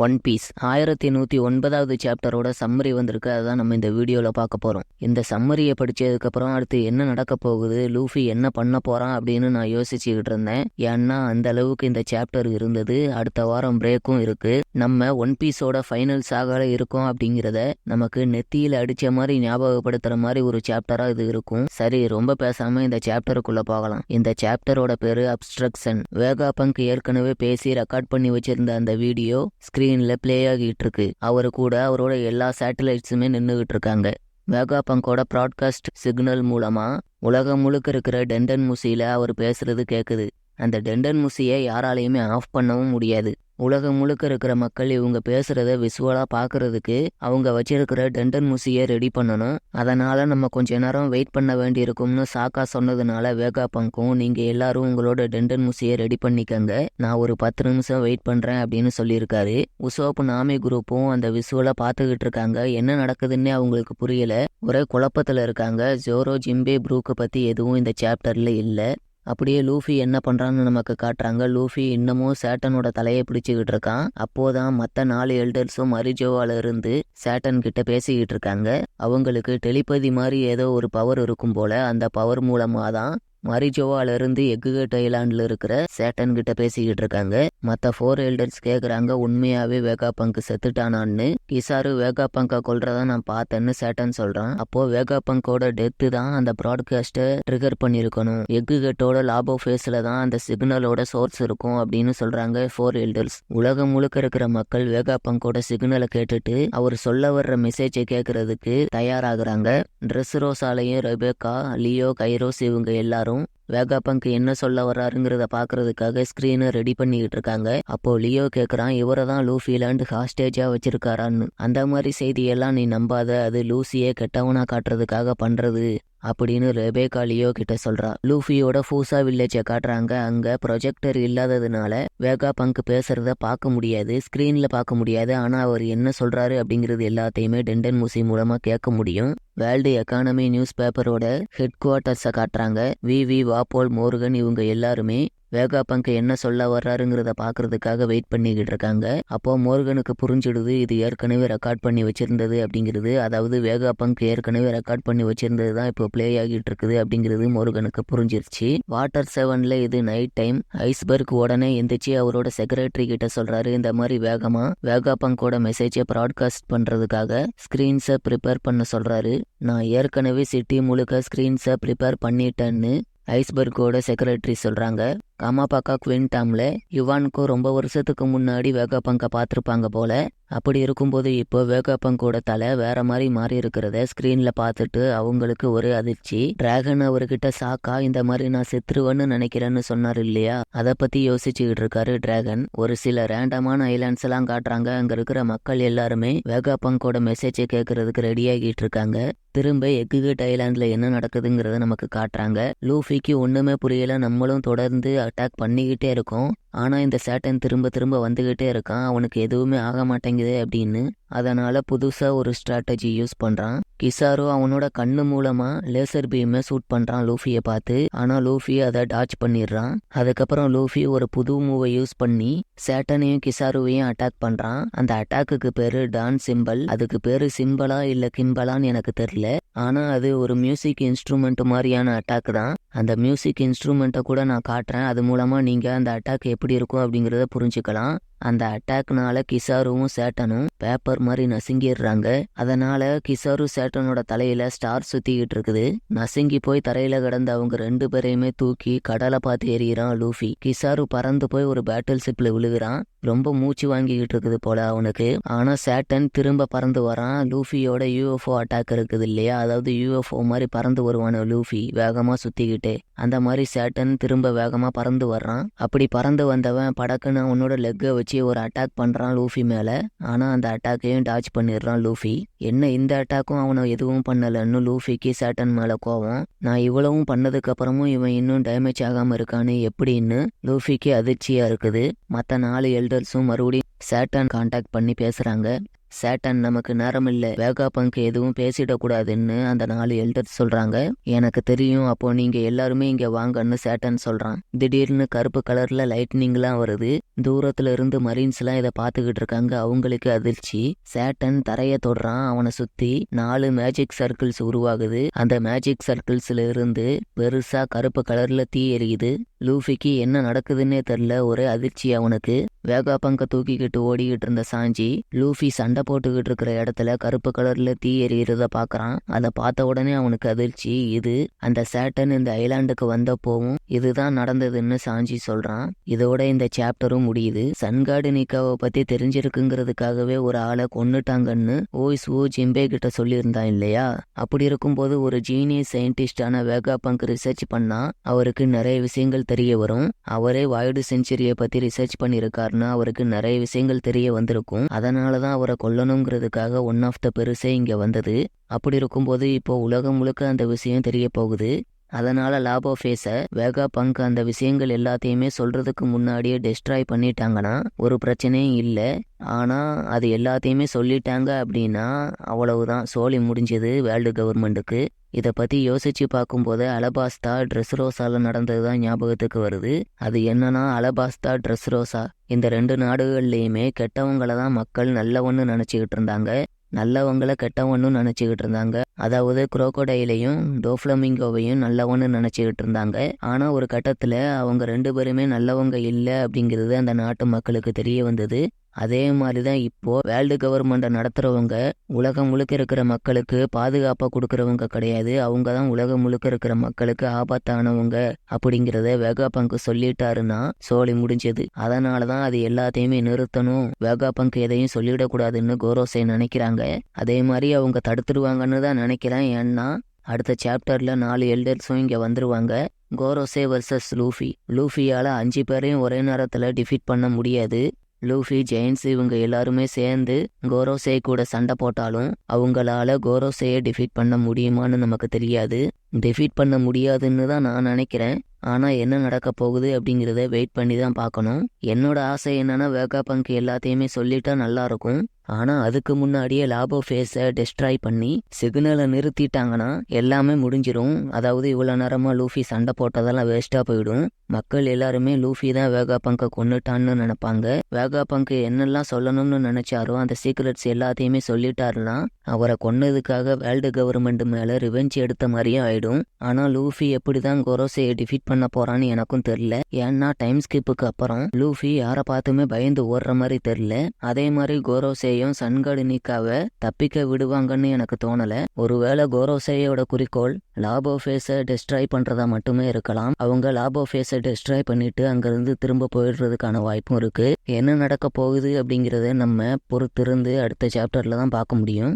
One piece 1109வது சாப்டரோட summary வந்திருக்கு. அதான் நம்ம இந்த வீடியோவில் பார்க்க போகிறோம். இந்த சம்மரியை படித்ததுக்கப்புறம் அடுத்து என்ன நடக்க போகுது, லூஃபி என்ன பண்ண போகிறான் அப்படின்னு நான் யோசிச்சுக்கிட்டு இருந்தேன். ஏன்னா அந்த அளவுக்கு இந்த சாப்டர் இருந்தது. அடுத்த வாரம் பிரேக்கும் இருக்குது. நம்ம ஒன் பீஸோட ஃபைனல் சாகால இருக்கோம் அப்படிங்கிறத நமக்கு நெத்தியில் அடித்த மாதிரி ஞாபகப்படுத்துகிற மாதிரி ஒரு சாப்டராக இது இருக்கும். சரி, ரொம்ப பேசாமல் இந்த சாப்டருக்குள்ளே போகலாம். இந்த சாப்டரோட பேர் அப்ஸ்ட்ரக்ஷன். வேகா பங்க் ஏற்கனவே பேசி ரெக்கார்ட் பண்ணி வச்சிருந்த அந்த வீடியோ ஸ்கிரீன்ல பிளே ஆகிட்டு இருக்கு. அவரு கூட அவரோட எல்லா சேட்டலைட்ஸுமே நின்றுகிட்டு இருக்காங்க. வேகா பங்கோட ப்ராட்காஸ்ட் சிக்னல் மூலமா உலகம் முழுக்க இருக்கிற டெண்டன் முசியில அவர் பேசுறது கேக்குது. அந்த டெண்டன் முசியை யாராலையுமே ஆஃப் பண்ணவும் முடியாது. உலகம் முழுக்க இருக்கிற மக்கள் இவங்க பேசுறத விசுவலா பாக்குறதுக்கு அவங்க வச்சிருக்கிற டெண்டன் முசியை ரெடி பண்ணணும். அதனால நம்ம கொஞ்ச நேரம் வெயிட் பண்ண வேண்டி இருக்கும்னு சாக்கா சொன்னதுனால வேகா பங்கும், நீங்க எல்லாரும் உங்களோட டெண்டன் முசியை ரெடி பண்ணிக்கங்க, நான் ஒரு 10 நிமிஷம் வெயிட் பண்றேன் அப்படின்னு சொல்லியிருக்காரு. உசோப் நாமி குரூப்பும் அந்த விசுவலை பார்த்துக்கிட்டு இருக்காங்க. என்ன நடக்குதுன்னே அவங்களுக்கு புரியல, ஒரே குழப்பத்துல இருக்காங்க. ஜோரோ ஜிம்பே ப்ரூக்கு பத்தி எதுவும் இந்த சாப்டர்ல இல்ல. அப்படியே லூஃபி என்ன பண்றான்னு நமக்கு காட்டுறாங்க. லூஃபி இன்னமும் சேட்டனோட தலையை பிடிச்சுக்கிட்டு இருக்கான். அப்போதான் மற்ற 4 எல்டர்ஸும் மரிஜோவால இருந்து சேட்டன் கிட்ட பேசிக்கிட்டு இருக்காங்க. அவங்களுக்கு டெலிபதி மாதிரி ஏதோ ஒரு பவர் இருக்கும் போல. அந்த பவர் மூலமா தான் மரிஜோவால இருந்து எக்குகட் ஐலாண்ட்ல இருக்கிற சேட்டன் கிட்ட பேசிக்கிட்டு இருக்காங்க. மற்ற 4 எல்டர்ஸ் கேக்குறாங்க, உண்மையாவே வேகா பங்க் செத்துட்டானான்னு. கிசாரு வேகா பங்கை கொல்றதா நான் பார்த்தேன்னு சேட்டன் சொல்றான். அப்போ வேகா பங்கோட டெத்து தான் அந்த ப்ராட்காஸ்ட்டை ட்ரிகர் பண்ணிருக்கணும். எக்குகட்டோட லாபோ ஃபேஸ்ல தான் அந்த சிக்னலோட சோர்ஸ் இருக்கும் அப்படின்னு சொல்றாங்க 4 எல்டர்ஸ். உலகம் முழுக்க இருக்கிற மக்கள் வேகா பங்கோட சிக்னலை கேட்டுட்டு அவர் சொல்ல வர்ற மெசேஜை கேட்கறதுக்கு தயாராகிறாங்க. ட்ரெஸ்ரோசாலையும் ரெபேக்கா, லியோ, கைரோஸ் இவங்க எல்லாரும் வேகா பங்க் என்ன சொல்ல வர்றாருங்கிறத பாக்குறதுக்காக ஸ்கிரீனை ரெடி பண்ணிக்கிட்டு இருக்காங்க. அப்போ லியோ கேக்குறான், இவரை தான் லூஃபிலாண்டு ஹாஸ்டேஜா வச்சிருக்காரான்னு. அந்த மாதிரி செய்தியெல்லாம் நீ நம்பாத, அது லூசியே கெட்டவனா காட்டுறதுக்காக பண்றது அப்படின்னு ரெபேக்கா லியோ கிட்ட சொல்றா. லூஃபியோட ஃபூசா வில்லேஜை காட்டுறாங்க. அங்க ப்ரொஜெக்டர் இல்லாததுனால வேகா பங்க் பேசுறத பார்க்க முடியாது, ஸ்கிரீன்ல பார்க்க முடியாது. ஆனா அவர் என்ன சொல்றாரு அப்படிங்கிறது எல்லாத்தையுமே டெண்டன் முசி மூலமா கேட்க முடியும். வேர்ல்டு எக்கானமி நியூஸ் பேப்பரோட ஹெட் குவார்ட்டர்ஸை காட்டுறாங்க. வி வாப்போல், மோர்கன் இவங்க எல்லாருமே வேகா பங்க் என்ன சொல்ல வர்றாருங்கிறத பாக்குறதுக்காக வெயிட் பண்ணிக்கிட்டு இருக்காங்க. அப்போ மோர்கனுக்கு புரிஞ்சிடுது இது ஏற்கனவே ரெக்கார்ட் பண்ணி வச்சிருந்தது அப்படிங்கிறது. அதாவது வேகா பங்க் ஏற்கனவே ரெக்கார்ட் பண்ணி வச்சிருந்தது தான் இப்போ பிளே ஆகிட்டு இருக்குது அப்படிங்கிறது மோர்கனுக்கு புரிஞ்சிருச்சு. வாட்டர் 7ல இது நைட் டைம். ஐஸ்பர்க் உடனே எந்திரிச்சு அவரோட செக்ரட்டரி கிட்ட சொல்றாரு, இந்த மாதிரி வேகமா வேகா பங்கோட மெசேஜை ப்ராட்காஸ்ட் பண்றதுக்காக ஸ்கிரீன்ஸை ப்ரிப்பேர் பண்ண சொல்றாரு. நான் ஏற்கனவே சிட்டி முழுக்க ஸ்கிரீன்ஸை ப்ரிப்பேர் பண்ணிட்டேன்னு ஐஸ்பர்கோட செக்ரட்டரி சொல்றாங்க. காமாபாக்கா குவின்டாம்ல யுவான்கோ ரொம்ப வருஷத்துக்கு முன்னாடி வேகா பங்கை பார்த்துருப்பாங்க போல. அப்படி இருக்கும்போது இப்போ வேகா பங்கோட தலை வேற மாதிரி மாறி இருக்கிறத ஸ்கிரீன்ல பார்த்துட்டு அவங்களுக்கு ஒரு அதிர்ச்சி. டிராகன் அவர்கிட்ட சாக்கா இந்த மாதிரி நான் செத்துருவேன்னு நினைக்கிறேன்னு சொன்னார் இல்லையா, அதை பத்தி யோசிச்சுக்கிட்டு இருக்காரு டிராகன். ஒரு சில ரேண்டமான ஐலாண்ட்ஸ் எல்லாம் காட்டுறாங்க. அங்க இருக்கிற மக்கள் எல்லாருமே வேகா பங்கோட மெசேஜை கேட்கறதுக்கு ரெடி ஆகிட்டு இருக்காங்க. திரும்ப எக்குகட் ஐலாண்ட்ல என்ன நடக்குதுங்கிறத நமக்கு காட்டுறாங்க. லூஃபிக்கு ஒண்ணுமே புரியல. நம்மளும் தொடர்ந்து அட்டாக் பண்ணிக்கிட்டே இருக்கோம். ஆனா இந்த சேட்டன் திரும்ப திரும்ப வந்துகிட்டே இருக்கான். அவனுக்கு எதுவுமே ஆக மாட்டேங்குது அப்படின்னு. அதனால புதுசா ஒரு ஸ்ட்ராட்டஜி யூஸ் பண்றான். கிசாரு அவனோட கண்ணு மூலமா லேசர் பீமை ஷூட் பண்றான் லூஃபியை பார்த்து. ஆனா லூஃபி அதை டாச் பண்ணிடுறான். அதுக்கப்புறம் லூஃபி ஒரு புது மூவை யூஸ் பண்ணி சேட்டனையும் கிசாருவையும் அட்டாக் பண்றான். அந்த அட்டாக்குக்கு பேரு டான் சிம்பல். அதுக்கு பேரு சிம்பலா இல்ல கிம்பலான்னு எனக்கு தெரியல. ஆனா அது ஒரு மியூசிக் இன்ஸ்ட்ருமெண்ட் மாதிரியான அட்டாக் தான். அந்த மியூசிக் இன்ஸ்ட்ருமெண்ட்டை கூட நான் காட்டுறேன். அது மூலமா நீங்க அந்த அட்டாக் எப்படி இருக்கும் அப்படிங்கறத புரிஞ்சுக்கலாம். அந்த அட்டாக்னால கிசாருவும் சேட்டனும் பேப்பர் மாதிரி நசுங்கிடுறாங்க. அதனால கிசாரு சேட்டனோட தலையில ஸ்டார் சுத்திக்கிட்டு இருக்குது. நசுங்கி போய் தரையில கிடந்த அவங்க 2 பேரையுமே தூக்கி கடலை பார்த்து எறிகிறான் லூஃபி. கிசாரு பறந்து போய் ஒரு பேட்டில் ஷிப்ல விழுகிறான். ரொம்ப மூச்சு வாங்கிக்கிட்டு இருக்குது போல அவனுக்கு. ஆனா சேட்டன் திரும்ப பறந்து வரான். லூஃபியோட யூஎஃப்ஓ அட்டாக் இருக்குது இல்லையா, அதாவது யூஎஃப்ஓ மாதிரி பறந்து வருவான லூஃபி வேகமா சுத்திக்கிட்டு. அந்த மாதிரி சேட்டன் திரும்ப வேகமா பறந்து வர்றான். அப்படி பறந்து வந்தவன் படக்குன்னு அவனோட லெக்கை வச்சு ஒரு அட்டாக் பண்றான் லூஃபி மேல. ஆனா அந்த அட்டாக்கையும் டாச் பண்ணிடுறான் லூஃபி. என்ன இந்த அட்டாக்கும் அவனை எதுவும் பண்ணலன்னு லூஃபிக்கு சேட்டன் மேல கோவம். நான் இவ்வளவும் பண்ணதுக்கு அப்புறமும் இவன் இன்னும் டேமேஜ் ஆகாம இருக்கான்னு எப்படின்னு லூஃபிக்கு அதிர்ச்சியா இருக்குது. மற்ற 4 எல்டர்ஸும் மறுபடியும் சேட்டன் கான்டாக்ட் பண்ணி பேசுறாங்க. சேட்டன் நமக்கு நேரம் இல்லை, வேகா பங்க் எதுவும் பேசிடக்கூடாதுன்னு அந்த 4 எல்டர்ஸ் சொல்றாங்க. எனக்கு தெரியும், அப்போ நீங்க எல்லாருமே இங்க வாங்கன்னு சேட்டன் சொல்றான். திடீர்னு கருப்பு கலர்ல லைட்னிங்லாம் வருது. தூரத்துல இருந்து மரீன்ஸ்லாம் இதை பார்த்துக்கிட்டு இருக்காங்க. அவங்களுக்கு அதிர்ச்சி. சேட்டன் தரைய தொடுறான். அவனை சுத்தி 4 மேஜிக் சர்க்கிள்ஸ் உருவாகுது. அந்த மேஜிக் சர்க்கிள்ஸ்ல இருந்து பெருசா கருப்பு கலர்ல தீ எரியுது. லூஃபிக்கு என்ன நடக்குதுன்னே தெரியல. ஒரே அதிர்ச்சி அவனுக்கு. வேகா பங்க தூக்கிக்கிட்டு ஓடிக்கிட்டு இருந்த சாஞ்சி லூஃபி சண்டை போட்டுக்கிட்டு இருக்கிற இடத்துல கருப்பு கலர்ல தீ எறிகிறத பாக்குறான். அதை பார்த்த உடனே அவனுக்கு அதிர்ச்சி. இது அந்த சேட்டன் இந்த ஐலாண்டுக்கு வந்தப்போவும் இதுதான் நடந்ததுன்னு சாஞ்சி சொல்றான். இதோட இந்த சாப்டரும் முடியுது. சன்கார்டு நிக்காவை பத்தி தெரிஞ்சிருக்குங்கிறதுக்காகவே ஒரு ஆளை கொன்னுட்டாங்கன்னு ஓய்ஸ் ஓ ஜிம்பே கிட்ட சொல்லியிருந்தான் இல்லையா? அப்படி இருக்கும்போது ஒரு ஜீனியஸ் சயின்டிஸ்டான வேகா பங்க் ரிசர்ச் பண்ணா அவருக்கு நிறைய விஷயங்கள் தெரிய வரும். அவரே வாய்டு செஞ்சுரியை பத்தி ரிசர்ச் பண்ணியிருக்காருன்னா அவருக்கு நிறைய விஷயங்கள் தெரிய வந்திருக்கும். அதனாலதான் அவரை கொல்லணுங்கிறதுக்காக ஒன் ஆஃப் த பெருசே இங்க வந்தது. அப்படி இருக்கும்போது இப்போ உலகம் முழுக்க அந்த விஷயம் தெரிய போகுது. அதனால லாபோஃபேஸ வேகா பங்க் அந்த விஷயங்கள் எல்லாத்தையுமே சொல்றதுக்கு முன்னாடியே டெஸ்ட்ராய் பண்ணிட்டாங்கன்னா ஒரு பிரச்சனையும் இல்லை. ஆனா அது எல்லாத்தையுமே சொல்லிட்டாங்க அப்படின்னா அவ்வளவுதான், சோலி முடிஞ்சது வேர்ல்டு கவர்மெண்ட்டுக்கு. இதை பத்தி யோசிச்சு பார்க்கும்போது அலபாஸ்தா ட்ரெஸ்ரோசால நடந்ததுதான் ஞாபகத்துக்கு வருது. அது என்னன்னா அலபாஸ்தா ட்ரெஸ்ரோசா இந்த 2 நாடுகள்லயுமே கெட்டவங்களை தான் மக்கள் நல்லவன்னு நினைச்சுக்கிட்டு இருந்தாங்க. நல்லவங்களை கெட்டவன்னு நினைச்சுக்கிட்டு இருந்தாங்க. அதாவது குரோக்கோடைலையும் டோஃப்ளமிங்கோவையும் நல்லவன்னு நினைச்சுக்கிட்டு இருந்தாங்க. ஆனா ஒரு கட்டத்துல அவங்க 2 பேருமே நல்லவங்க இல்லை அப்படிங்கிறது அந்த நாட்டு மக்களுக்கு தெரிய வந்தது. அதே மாதிரிதான் இப்போ வேர்ல்டு கவர்மெண்ட்டை நடத்துறவங்க உலகம் முழுக்க இருக்கிற மக்களுக்கு பாதுகாப்பா கொடுக்கறவங்க கிடையாது. அவங்க தான் உலகம் முழுக்க இருக்கிற மக்களுக்கு ஆபத்தானவங்க அப்படிங்கிறத வேகா பங்க் சொல்லிட்டாருன்னா சோலி முடிஞ்சது. அதனாலதான் அது எல்லாத்தையுமே நிறுத்தணும், வேகா பங்க் எதையும் சொல்லிடக்கூடாதுன்னு கோரோசே நினைக்கிறாங்க. அதே மாதிரி அவங்க தடுத்துருவாங்கன்னு தான் நினைக்கிறேன். ஏன்னா அடுத்த சாப்டர்ல 4 எல்டர்ஸும் இங்க வந்துருவாங்க. கோரோசே வர்சஸ் லூஃபி. லூஃபியால 5 பேரையும் ஒரே நேரத்துல டிஃபீட் பண்ண முடியாது. லூஃபி, ஜெயின்ஸ் இவங்க எல்லாருமே சேர்ந்து கோரோசே கூட சண்டை போட்டாலும் அவங்களால கோரோசேயை டிஃபீட் பண்ண முடியுமான்னு நமக்கு தெரியாது. டிஃபீட் பண்ண முடியாதுன்னு தான் நான் நினைக்கிறேன். ஆனா என்ன நடக்க போகுது அப்படிங்கிறத வெயிட் பண்ணி தான் பார்க்கணும். என்னோட ஆசை என்னன்னா வேகா பங்க் எல்லாத்தையுமே சொல்லிட்டா நல்லா இருக்கும். ஆனா அதுக்கு முன்னாடியே லாபோஃபேஸை டெஸ்ட்ராய் பண்ணி சிக்னலை நிறுத்திட்டாங்கன்னா எல்லாமே முடிஞ்சிரும். அதாவது இவ்வளவு நேரமா லூஃபி சண்டை போட்டதெல்லாம் வேஸ்டா போயிடும். மக்கள் எல்லாருமே லூஃபி தான் வேகா பங்கை கொன்னுட்டான்னு நினைப்பாங்க. வேகா பங்க் என்னெல்லாம் சொல்லணும்னு நினைச்சாரோ அந்த சீக்ரெட்ஸ் எல்லாத்தையுமே சொல்லிட்டாருன்னா அவரை கொன்னதுக்காக வேர்ல்டு கவர்மெண்ட் மேல ரிவெஞ்ச் எடுத்த மாதிரியும் ஆயிடும். ஆனா லூஃபி எப்படிதான் கோரோசையை டிஃபீட் பண்ண போறான்னு எனக்கும் தெரியல. ஏன்னா டைம் ஸ்கிப்புக்கு அப்புறம் லூஃபி யாரை பார்த்துமே பயந்து ஓடுற மாதிரி தெரியல. அதே மாதிரி கோரோசேயும் சன்கார்டு நிக்காவை தப்பிக்க விடுவாங்கன்னு எனக்கு தோணல. ஒருவேளை கோரோசேயோட குறிக்கோள் லாபோஃபேஸை டெஸ்ட்ராய் பண்றதா மட்டுமே இருக்கலாம். அவங்க லாபோஃபேஸை டெஸ்ட்ராய் பண்ணிட்டு அங்கிருந்து திரும்ப போயிடுறதுக்கான வாய்ப்பும் இருக்கு. என்ன நடக்க போகுது அப்படிங்கறத நம்ம பொறுத்திருந்து அடுத்த சாப்டர்ல தான் பார்க்க முடியும்.